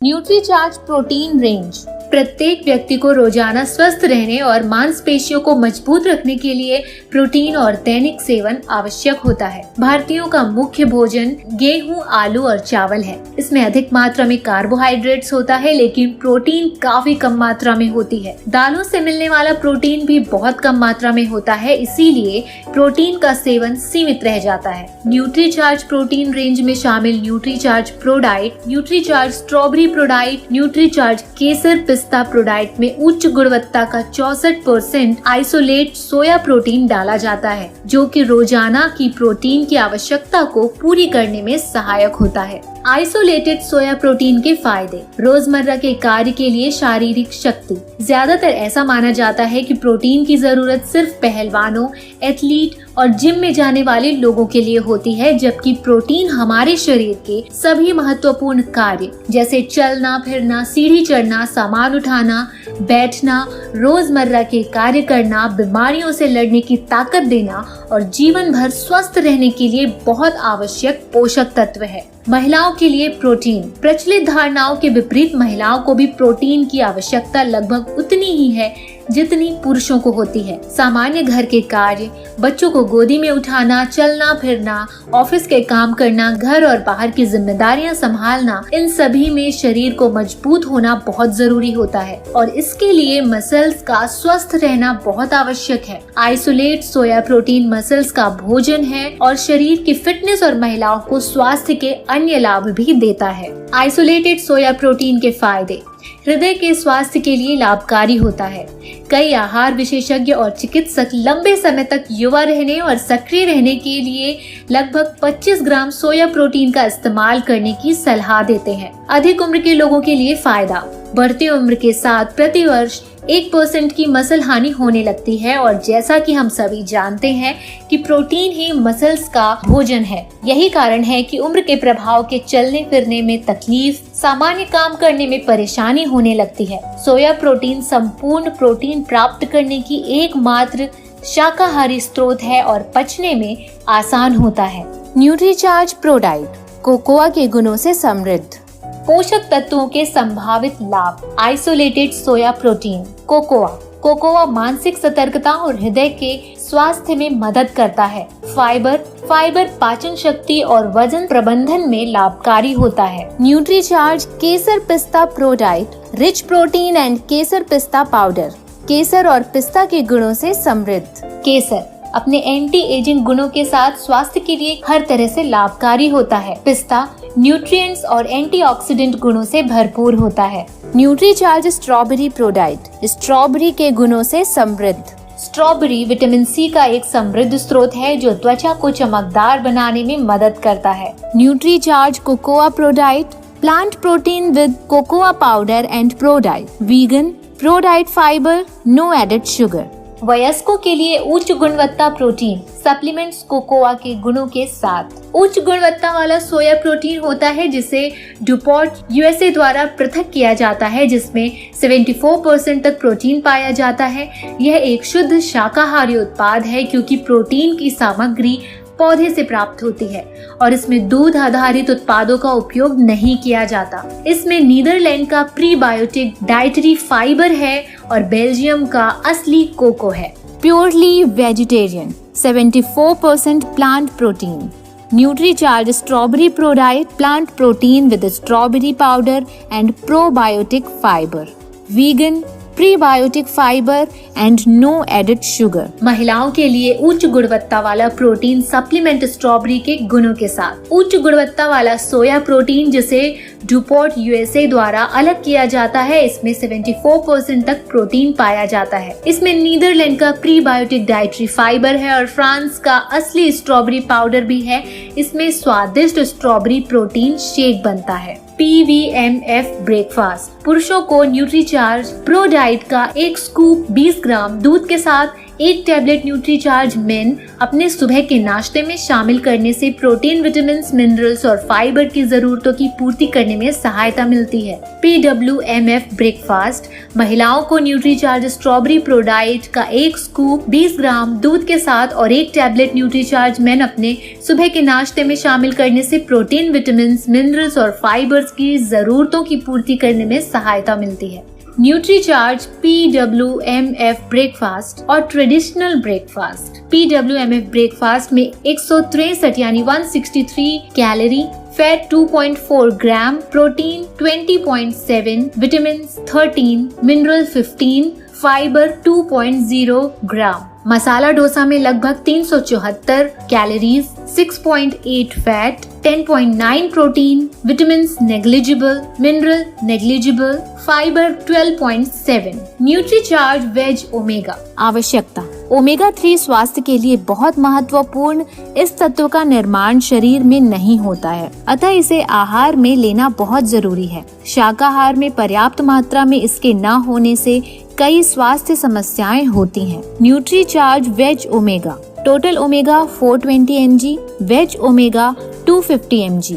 Nutricharge protein range. प्रत्येक व्यक्ति को रोजाना स्वस्थ रहने और मांसपेशियों को मजबूत रखने के लिए प्रोटीन और दैनिक सेवन आवश्यक होता है। भारतीयों का मुख्य भोजन गेहूं, आलू और चावल है। इसमें अधिक मात्रा में कार्बोहाइड्रेट्स होता है, लेकिन प्रोटीन काफी कम मात्रा में होती है। दालों से मिलने वाला प्रोटीन भी बहुत कम मात्रा में होता है, इसीलिए प्रोटीन का सेवन सीमित रह जाता है। न्यूट्रीचार्ज प्रोटीन रेंज में शामिल Nutricharge pro diet, Nutricharge strawberry pro diet, Nutricharge केसर पिस्ता प्रो डाइट में उच्च गुणवत्ता का 64% आइसोलेट सोया प्रोटीन डाला जाता है, जो कि रोजाना की प्रोटीन की आवश्यकता को पूरी करने में सहायक होता है। आइसोलेटेड सोया प्रोटीन के फायदे। रोजमर्रा के कार्य के लिए शारीरिक शक्ति। ज्यादातर ऐसा माना जाता है कि प्रोटीन की जरूरत सिर्फ पहलवानों, एथलीट और जिम में जाने वाले लोगों के लिए होती है, जबकि प्रोटीन हमारे शरीर के सभी महत्वपूर्ण कार्य जैसे चलना फिरना, सीढ़ी चढ़ना, सामान उठाना, बैठना, रोजमर्रा के कार्य करना, बीमारियों से लड़ने की ताकत देना और जीवन भर स्वस्थ रहने के लिए बहुत आवश्यक पोषक तत्व है। महिलाओं के लिए प्रोटीन। प्रचलित धारणाओं के विपरीत महिलाओं को भी प्रोटीन की आवश्यकता लगभग उतनी ही है जितनी पुरुषों को होती है। सामान्य घर के कार्य, बच्चों को गोदी में उठाना, चलना फिरना, ऑफिस के काम करना, घर और बाहर की जिम्मेदारियां संभालना, इन सभी में शरीर को मजबूत होना बहुत जरूरी होता है और इसके लिए मसल्स का स्वस्थ रहना बहुत आवश्यक है। आइसोलेट सोया प्रोटीन मसल्स का भोजन है और शरीर की फिटनेस और महिलाओं को स्वास्थ्य के अन्य लाभ भी देता है। आइसोलेटेड सोया प्रोटीन के फायदे। हृदय के स्वास्थ्य के लिए लाभकारी होता है। कई आहार विशेषज्ञ और चिकित्सक लंबे समय तक युवा रहने और सक्रिय रहने के लिए लगभग 25 ग्राम सोया प्रोटीन का इस्तेमाल करने की सलाह देते हैं। अधिक उम्र के लोगों के लिए फायदा। बढ़ती उम्र के साथ प्रति वर्ष 1% की मसल हानि होने लगती है और जैसा कि हम सभी जानते हैं कि प्रोटीन ही मसल्स का भोजन है। यही कारण है कि उम्र के प्रभाव के चलने फिरने में तकलीफ, सामान्य काम करने में परेशानी होने लगती है। सोया प्रोटीन संपूर्ण प्रोटीन प्राप्त करने की एकमात्र शाकाहारी स्रोत है और पचने में आसान होता है। Nutricharge pro diet. कोकोआ के गुणों से समृद्ध। पोषक तत्वों के संभावित लाभ। Isolated soya protein. कोकोआ मानसिक सतर्कता और हृदय के स्वास्थ्य में मदद करता है। फाइबर पाचन शक्ति और वजन प्रबंधन में लाभकारी होता है। न्यूट्रीचार्ज केसर पिस्ता pro diet. Rich protein and केसर पिस्ता पाउडर। केसर और पिस्ता के गुणों से समृद्ध। केसर अपने एंटी एजिंग गुणों के साथ स्वास्थ्य के लिए हर तरह से लाभकारी होता है। पिस्ता न्यूट्रिएंट्स और एंटीऑक्सीडेंट गुणों से भरपूर होता है। Nutricharge strawberry pro diet. Strawberry के गुणों से समृद्ध। स्ट्रॉबेरी विटामिन सी का एक समृद्ध स्रोत है जो त्वचा को चमकदार बनाने में मदद करता है। Nutricharge cocoa pro diet. Plant protein with cocoa powder and pro diet. Vegan pro diet fibre, no added sugar. वयस्कों के लिए उच्च गुणवत्ता प्रोटीन सप्लीमेंट्स कोकोआ के गुणों के साथ। उच्च गुणवत्ता वाला सोया प्रोटीन होता है जिसे डुपॉन्ट यूएसए द्वारा पृथक किया जाता है, जिसमें 74% तक प्रोटीन पाया जाता है। यह एक शुद्ध शाकाहारी उत्पाद है क्योंकि प्रोटीन की सामग्री पौधे से प्राप्त होती है और इसमें दूध आधारित उत्पादों का उपयोग नहीं किया जाता। इसमें नीदरलैंड का प्रीबायोटिक डाइटरी फाइबर है और बेल्जियम का असली कोको है। Purely vegetarian 74% plant protein. Nutricharge strawberry pro diet. Plant protein with strawberry powder and probiotic fibre. Vegan prebiotic fibre and no added sugar. महिलाओं के लिए उच्च गुणवत्ता वाला प्रोटीन सप्लीमेंट स्ट्रॉबेरी के गुणों के साथ। उच्च गुणवत्ता वाला सोया प्रोटीन जिसे डुपॉन्ट यूएसए द्वारा अलग किया जाता है, इसमें 74% तक प्रोटीन पाया जाता है। इसमें नीदरलैंड का प्रीबायोटिक डाइटरी फाइबर है और फ्रांस का असली स्ट्रॉबेरी पाउडर भी है। इसमें स्वादिष्ट स्ट्रॉबेरी प्रोटीन शेक बनता है। PVMF breakfast. पुरुषों को न्यूट्रीचार्ज प्रो डाइट का एक स्कूप 20 ग्राम दूध के साथ एक टैबलेट न्यूट्रीचार्ज मेन अपने सुबह के नाश्ते में शामिल करने से प्रोटीन, विटामिन, मिनरल्स और फाइबर की जरूरतों की पूर्ति करने में सहायता मिलती है। PWMF ब्रेकफास्ट महिलाओं को न्यूट्रीचार्ज स्ट्रॉबेरी प्रो डाइट का एक स्कूप 20 ग्राम दूध के साथ और एक टैबलेट न्यूट्रीचार्ज मेन अपने सुबह के नाश्ते में शामिल करने से प्रोटीन, विटामिन, मिनरल्स और फाइबर्स की जरूरतों की पूर्ति करने में सहायता मिलती है। न्यूट्रीचार्ज PWMF ब्रेकफास्ट और ट्रेडिशनल ब्रेकफास्ट। PWMF ब्रेकफास्ट में 163 यानी 163 calorie, fat 2.4 gram, protein 20.7, vitamin 13, mineral 15, fibre 2.0 gram. Masala dosa में लगभग 374 calories, 6.8 fat, 10.9 protein, vitamin negligible, mineral negligible, fibre 12.7। Nutricharge veg omega. आवश्यकता: ओमेगा 3 स्वास्थ्य के लिए बहुत महत्वपूर्ण इस तत्व का निर्माण शरीर में नहीं होता है, अतः इसे आहार में लेना बहुत जरूरी है। शाकाहार में पर्याप्त मात्रा में इसके न होने से कई स्वास्थ्य समस्याएं होती हैं। Nutricharge veg omega. Total omega 420 mg, veg omega 250 mg।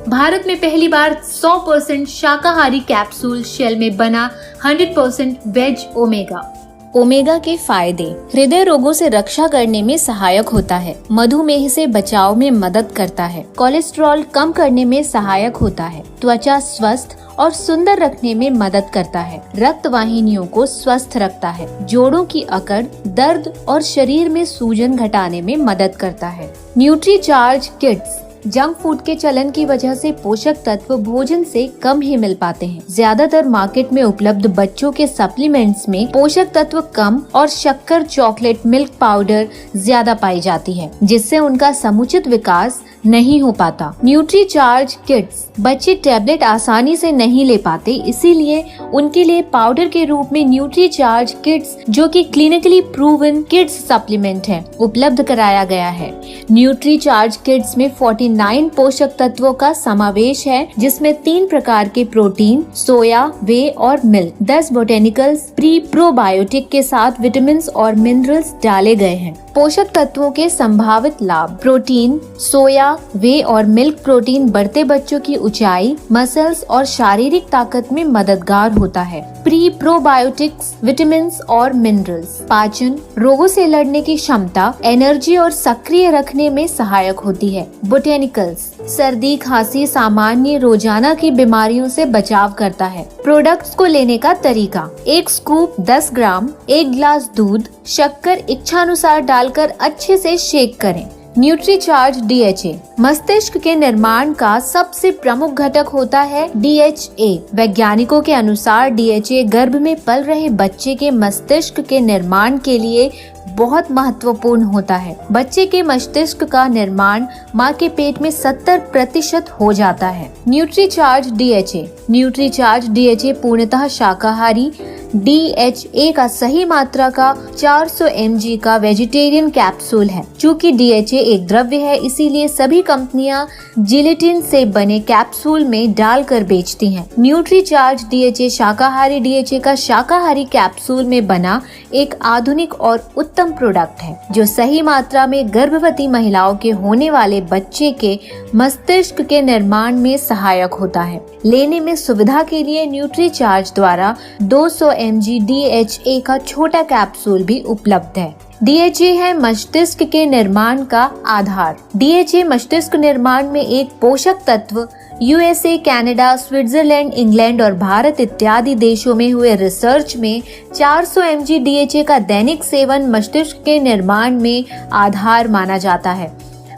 Bharat में पहली बार 100% शाकाहारी कैप्सूल शेल में बना 100% वेज ओमेगा। ओमेगा के फायदे: हृदय रोगों से रक्षा करने में सहायक होता है, मधुमेह से बचाव में मदद करता है, कोलेस्ट्रॉल कम करने में सहायक होता है, त्वचा स्वस्थ और सुंदर रखने में मदद करता है, रक्त वाहिनियों को स्वस्थ रखता है, जोड़ों की अकड़, दर्द और शरीर में सूजन घटाने में मदद करता है। Nutricharge kids. जंक फूड के चलन की वजह से पोषक तत्व भोजन से कम ही मिल पाते हैं। ज्यादातर मार्केट में उपलब्ध बच्चों के सप्लीमेंट्स में पोषक तत्व कम और शक्कर, चॉकलेट, मिल्क पाउडर ज्यादा पाई जाती है, जिससे उनका समुचित विकास नहीं हो पाता। Nutricharge kids. बच्चे टैबलेट आसानी से नहीं ले पाते, इसीलिए उनके लिए पाउडर के रूप में न्यूट्रीचार्ज किड्स, जो कि क्लिनिकली प्रूवन किड्स सप्लीमेंट है, उपलब्ध कराया गया है। न्यूट्रीचार्ज किड्स में 49 पोषक तत्वों का समावेश है, जिसमें 3 प्रकार के प्रोटीन, सोया, वे और मिल्क, 10 बोटेनिकल्स, प्रोबायोटिक के साथ विटामिन और मिनरल्स डाले गए हैं। पोषक तत्वों के संभावित लाभ: प्रोटीन, सोया, वे और मिल्क प्रोटीन बढ़ते बच्चों की ऊंचाई, मसल्स और शारीरिक ताकत में मददगार होता है। प्रोबायोटिक्स, विटामिन और मिनरल्स, पाचन, रोगों से लड़ने की क्षमता, एनर्जी और सक्रिय रखने में सहायक होती है। बोटेनिकल्स, सर्दी, खांसी, सामान्य रोजाना की बीमारियों से बचाव करता है। प्रोडक्ट्स को लेने का तरीका: एक स्कूप 10 ग्राम, 1 गिलास दूध, शक्कर इच्छानुसार डालकर अच्छे से शेक करें। Nutricharge DHA। मस्तिष्क के निर्माण का सबसे प्रमुख घटक होता है DHA। वैज्ञानिकों के अनुसार DHA गर्भ में पल रहे बच्चे के मस्तिष्क के निर्माण के लिए बहुत महत्वपूर्ण होता है। बच्चे के मस्तिष्क का निर्माण माँ के पेट में 70% हो जाता है। Nutricharge DHA। न्यूट्रीचार्ज DHA पूर्णतः शाकाहारी DHA का सही मात्रा का 400 mg का वेजिटेरियन कैप्सूल है। चूँकि DHA एक द्रव्य है, इसीलिए सभी कंपनियां जिलेटिन से बने कैप्सूल में डालकर बेचती हैं। न्यूट्रीचार्ज DHA शाकाहारी DHA का शाकाहारी कैप्सूल में बना एक आधुनिक और उत्तम प्रोडक्ट है, जो सही मात्रा में गर्भवती महिलाओं के होने वाले बच्चे के मस्तिष्क के निर्माण में सहायक होता है। लेने में सुविधा के लिए न्यूट्रीचार्ज द्वारा 200 mg DHA का छोटा कैप्सूल भी उपलब्ध है। DHA है मस्तिष्क के निर्माण का आधार। DHA मस्तिष्क निर्माण में एक पोषक तत्व USA, कनाडा, स्विट्जरलैंड, इंग्लैंड और भारत इत्यादि देशों में हुए रिसर्च में 400 mg DHA का दैनिक सेवन मस्तिष्क के निर्माण में आधार माना जाता है।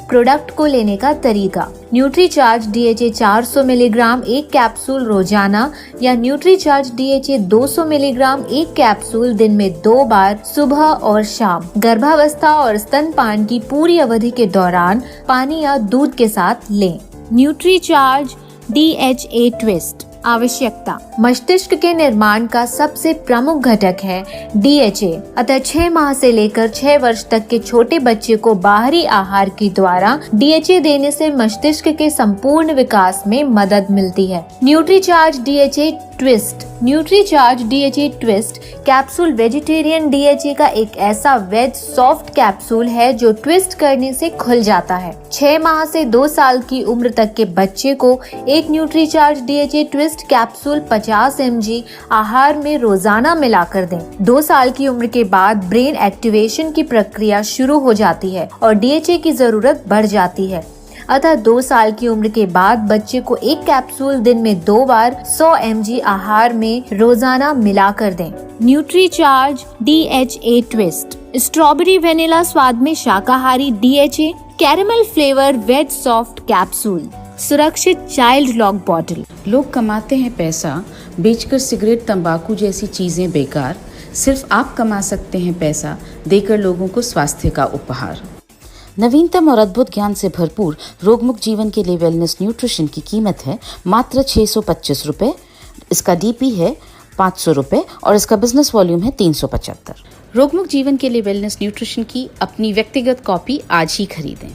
प्रोडक्ट को लेने का तरीका: न्यूट्रीचार्ज DHA 400 मिलीग्राम एक कैप्सूल रोजाना या न्यूट्रीचार्ज DHA 200 मिलीग्राम एक कैप्सूल दिन में 2 बार, सुबह और शाम। गर्भावस्था और स्तनपान की पूरी अवधि के दौरान पानी या दूध के साथ लें। Nutricharge DHA twist. आवश्यकता: मस्तिष्क के निर्माण का सबसे प्रमुख घटक है DHA, अतः 6 माह से लेकर 6 वर्ष तक के छोटे बच्चे को बाहरी आहार के द्वारा DHA देने से मस्तिष्क के संपूर्ण विकास में मदद मिलती है। Nutricharge DHA twist. Nutricharge DHA twist capsule vegetarian DHA का एक ऐसा वेज सॉफ्ट कैप्सूल है जो ट्विस्ट करने से खुल जाता है। 6 माह से 2 साल की उम्र तक के बच्चे को एक Nutricharge DHA twist capsule 50 mg आहार में रोजाना मिलाकर दें। 2 साल की उम्र के बाद ब्रेन एक्टिवेशन की प्रक्रिया शुरू हो जाती है और DHA की जरूरत बढ़ जाती है। अतः 2 साल की उम्र के बाद बच्चे को एक कैप्सूल दिन में 2 बार 100 mg आहार में रोजाना मिलाकर दें। Nutricharge DHA twist strawberry vanilla स्वाद में शाकाहारी DHA caramel flavour veg soft capsule सुरक्षित चाइल्ड लॉक बॉटल। लोग कमाते हैं पैसा बेचकर सिगरेट तंबाकू जैसी चीजें बेकार, सिर्फ आप कमा सकते हैं पैसा देकर लोगों को स्वास्थ्य का उपहार। नवीनतम और अद्भुत ज्ञान से भरपूर रोगमुक्त जीवन के लिए वेलनेस न्यूट्रिशन की कीमत है मात्र 625 रुपए। इसका DP है 500 रुपए और इसका बिजनेस वॉल्यूम है 375। रोगमुक्त जीवन के लिए वेलनेस न्यूट्रिशन की अपनी व्यक्तिगत कॉपी आज ही खरीदें।